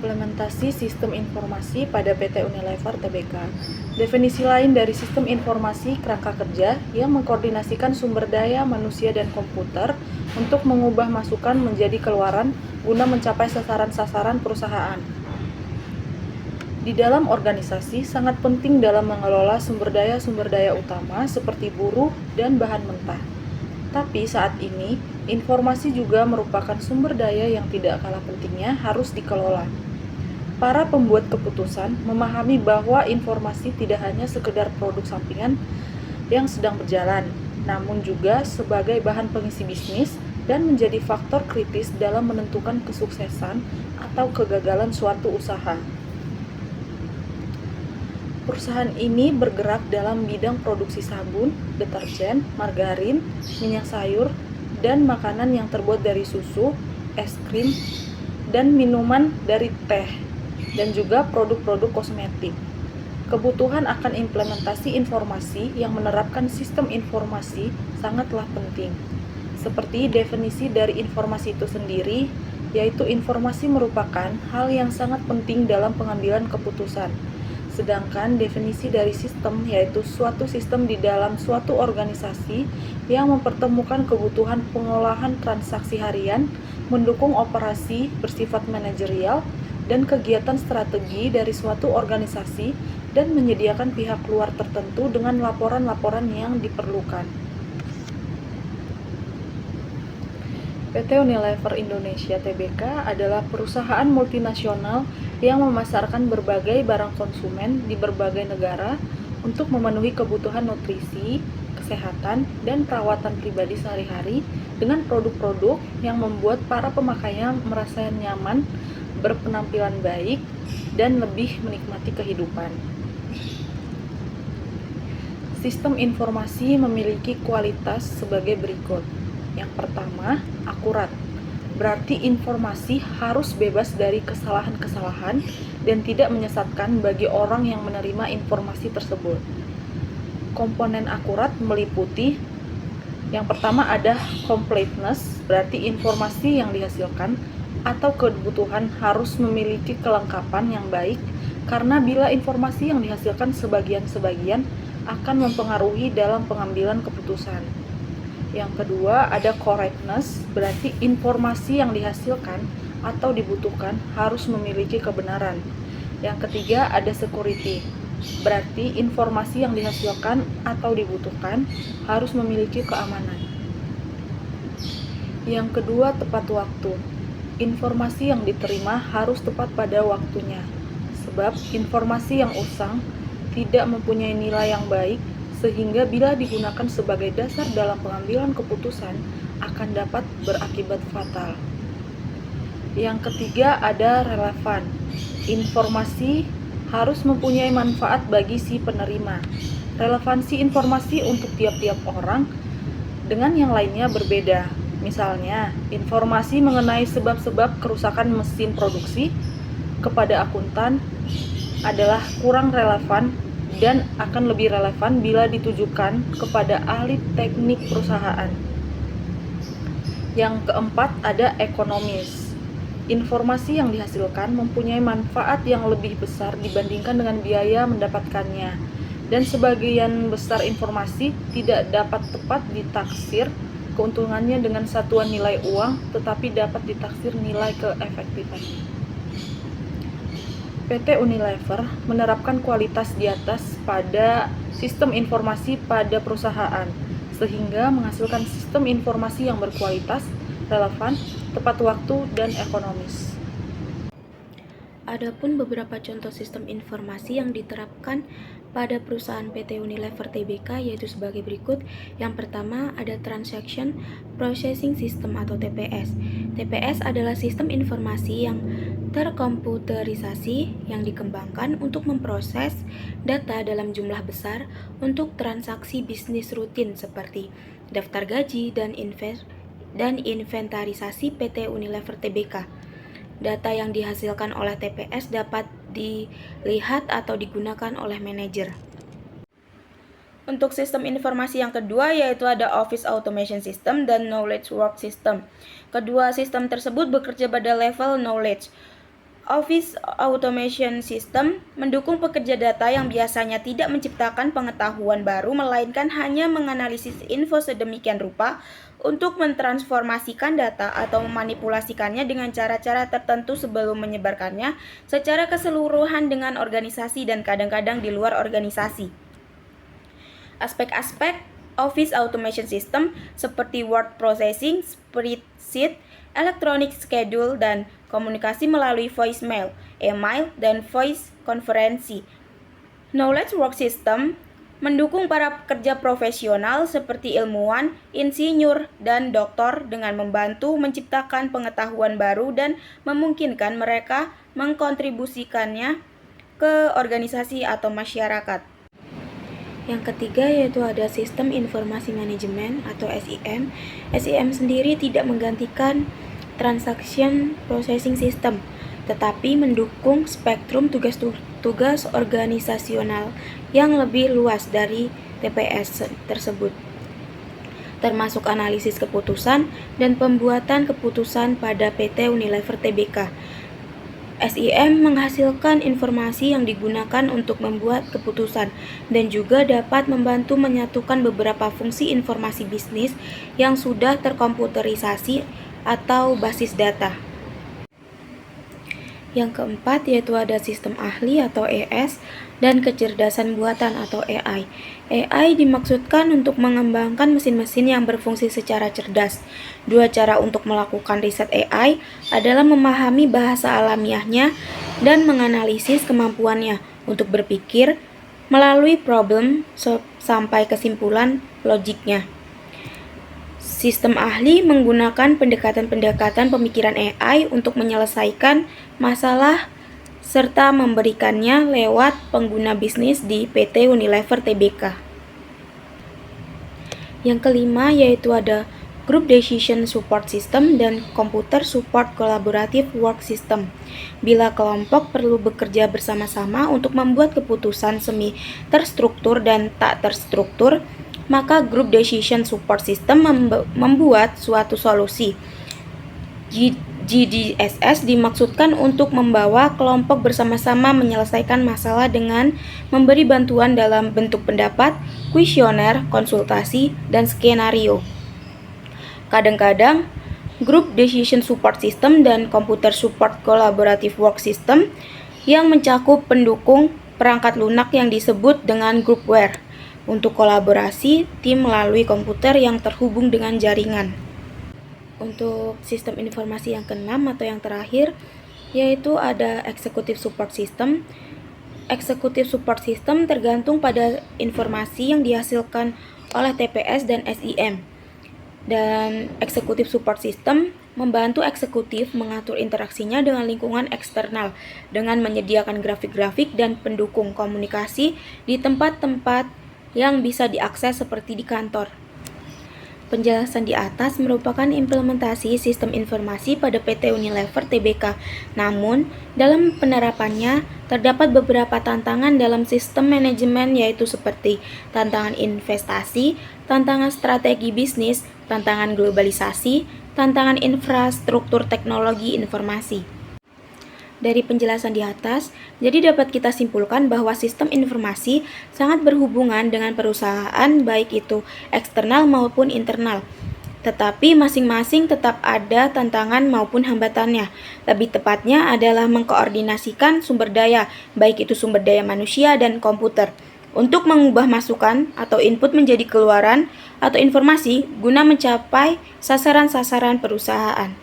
Implementasi sistem informasi pada PT Unilever Tbk. Definisi lain dari sistem informasi kerangka kerja yang mengkoordinasikan sumber daya manusia dan komputer untuk mengubah masukan menjadi keluaran guna mencapai sasaran-sasaran perusahaan. Di dalam organisasi sangat penting dalam mengelola sumber daya utama seperti buruh dan bahan mentah. Tapi saat ini, informasi juga merupakan sumber daya yang tidak kalah pentingnya harus dikelola. Para pembuat keputusan memahami bahwa informasi tidak hanya sekedar produk sampingan yang sedang berjalan, namun juga sebagai bahan pengisi bisnis dan menjadi faktor kritis dalam menentukan kesuksesan atau kegagalan suatu usaha. Perusahaan ini bergerak dalam bidang produksi sabun, deterjen, margarin, minyak sayur, dan makanan yang terbuat dari susu, es krim, dan minuman dari teh, dan juga produk-produk kosmetik. Kebutuhan akan implementasi informasi yang menerapkan sistem informasi sangatlah penting. Seperti definisi dari informasi itu sendiri, yaitu informasi merupakan hal yang sangat penting dalam pengambilan keputusan. Sedangkan definisi dari sistem yaitu suatu sistem di dalam suatu organisasi yang mempertemukan kebutuhan pengolahan transaksi harian, mendukung operasi bersifat manajerial, dan kegiatan strategi dari suatu organisasi dan menyediakan pihak luar tertentu dengan laporan-laporan yang diperlukan. PT Unilever Indonesia Tbk adalah perusahaan multinasional yang memasarkan berbagai barang konsumen di berbagai negara untuk memenuhi kebutuhan nutrisi, kesehatan, dan perawatan pribadi sehari-hari dengan produk-produk yang membuat para pemakainya merasa nyaman, berpenampilan baik, dan lebih menikmati kehidupan. Sistem informasi memiliki kualitas sebagai berikut. Yang pertama, akurat. Berarti informasi harus bebas dari kesalahan-kesalahan dan tidak menyesatkan bagi orang yang menerima informasi tersebut. Komponen akurat meliputi yang pertama ada completeness, berarti informasi yang dihasilkan atau kebutuhan harus memiliki kelengkapan yang baik karena bila informasi yang dihasilkan sebagian-sebagian akan mempengaruhi dalam pengambilan keputusan. Yang kedua ada correctness, berarti informasi yang dihasilkan atau dibutuhkan harus memiliki kebenaran. Yang ketiga ada security, berarti informasi yang dihasilkan atau dibutuhkan harus memiliki keamanan. Yang kedua tepat waktu, informasi yang diterima harus tepat pada waktunya, sebab informasi yang usang tidak mempunyai nilai yang baik sehingga bila digunakan sebagai dasar dalam pengambilan keputusan akan dapat berakibat fatal. Yang ketiga ada relevan. Informasi harus mempunyai manfaat bagi si penerima. Relevansi informasi untuk tiap-tiap orang dengan yang lainnya berbeda. Misalnya, informasi mengenai sebab-sebab kerusakan mesin produksi kepada akuntan adalah kurang relevan dan akan lebih relevan bila ditujukan kepada ahli teknik perusahaan. Yang keempat ada ekonomis. Informasi yang dihasilkan mempunyai manfaat yang lebih besar dibandingkan dengan biaya mendapatkannya, dan sebagian besar informasi tidak dapat tepat ditaksir keuntungannya dengan satuan nilai uang, tetapi dapat ditaksir nilai keefektifan. PT Unilever menerapkan kualitas di atas pada sistem informasi pada perusahaan, sehingga menghasilkan sistem informasi yang berkualitas, relevan, tepat waktu, dan ekonomis. Adapun beberapa contoh sistem informasi yang diterapkan pada perusahaan PT Unilever Tbk yaitu sebagai berikut. Yang pertama ada Transaction Processing System atau TPS. TPS adalah sistem informasi yang terkomputerisasi yang dikembangkan untuk memproses data dalam jumlah besar untuk transaksi bisnis rutin seperti daftar gaji dan inventarisasi PT Unilever Tbk. Data yang dihasilkan oleh TPS dapat dilihat atau digunakan oleh manajer. Untuk sistem informasi yang kedua yaitu ada Office Automation System dan Knowledge Work System. Kedua sistem tersebut bekerja pada level knowledge. Office Automation System mendukung pekerja data yang biasanya tidak menciptakan pengetahuan baru melainkan hanya menganalisis info sedemikian rupa untuk mentransformasikan data atau memanipulasikannya dengan cara-cara tertentu sebelum menyebarkannya secara keseluruhan dengan organisasi dan kadang-kadang di luar organisasi. Aspek-aspek Office Automation System seperti word processing, spreadsheet, electronic schedule, dan komunikasi melalui voicemail, email, dan voice konferensi. Knowledge Work System mendukung para pekerja profesional seperti ilmuwan, insinyur, dan doktor dengan membantu menciptakan pengetahuan baru dan memungkinkan mereka mengkontribusikannya ke organisasi atau masyarakat. Yang ketiga yaitu ada Sistem Informasi Manajemen atau SIM. SIM sendiri tidak menggantikan Transaction Processing System, tetapi mendukung spektrum tugas-tugas organisasional yang lebih luas dari TPS tersebut, termasuk analisis keputusan dan pembuatan keputusan pada PT Unilever Tbk. SIM menghasilkan informasi yang digunakan untuk membuat keputusan dan juga dapat membantu menyatukan beberapa fungsi informasi bisnis yang sudah terkomputerisasi atau basis data. Yang keempat yaitu ada sistem ahli atau ES dan kecerdasan buatan atau AI. AI dimaksudkan untuk mengembangkan mesin-mesin yang berfungsi secara cerdas. Dua cara untuk melakukan riset AI adalah memahami bahasa alamiahnya dan menganalisis kemampuannya untuk berpikir melalui problem sampai kesimpulan logiknya. Sistem ahli menggunakan pendekatan-pendekatan pemikiran AI untuk menyelesaikan masalah serta memberikannya lewat pengguna bisnis di PT Unilever Tbk. Yang kelima yaitu ada Group Decision Support System dan Computer Support Collaborative Work System. Bila kelompok perlu bekerja bersama-sama untuk membuat keputusan semi terstruktur dan tak terstruktur, maka Group Decision Support System membuat suatu solusi. GDSS dimaksudkan untuk membawa kelompok bersama-sama menyelesaikan masalah dengan memberi bantuan dalam bentuk pendapat, kuesioner, konsultasi, dan skenario. Kadang-kadang, Group Decision Support System dan Computer Support Collaborative Work System yang mencakup pendukung perangkat lunak yang disebut dengan groupware untuk kolaborasi tim melalui komputer yang terhubung dengan jaringan. Untuk sistem informasi yang keenam atau yang terakhir yaitu ada Executive Support System. Executive Support System tergantung pada informasi yang dihasilkan oleh TPS dan SIM. Dan Executive Support System membantu eksekutif mengatur interaksinya dengan lingkungan eksternal dengan menyediakan grafik-grafik dan pendukung komunikasi di tempat-tempat yang bisa diakses seperti di kantor. Penjelasan di atas merupakan implementasi sistem informasi pada PT Unilever Tbk. Namun, dalam penerapannya terdapat beberapa tantangan dalam sistem manajemen yaitu seperti tantangan investasi, tantangan strategi bisnis, tantangan globalisasi, tantangan infrastruktur teknologi informasi. Dari penjelasan di atas, jadi dapat kita simpulkan bahwa sistem informasi sangat berhubungan dengan perusahaan baik itu eksternal maupun internal. Tetapi masing-masing tetap ada tantangan maupun hambatannya. Lebih tepatnya adalah mengkoordinasikan sumber daya, baik itu sumber daya manusia dan komputer, untuk mengubah masukan atau input menjadi keluaran atau informasi guna mencapai sasaran-sasaran perusahaan.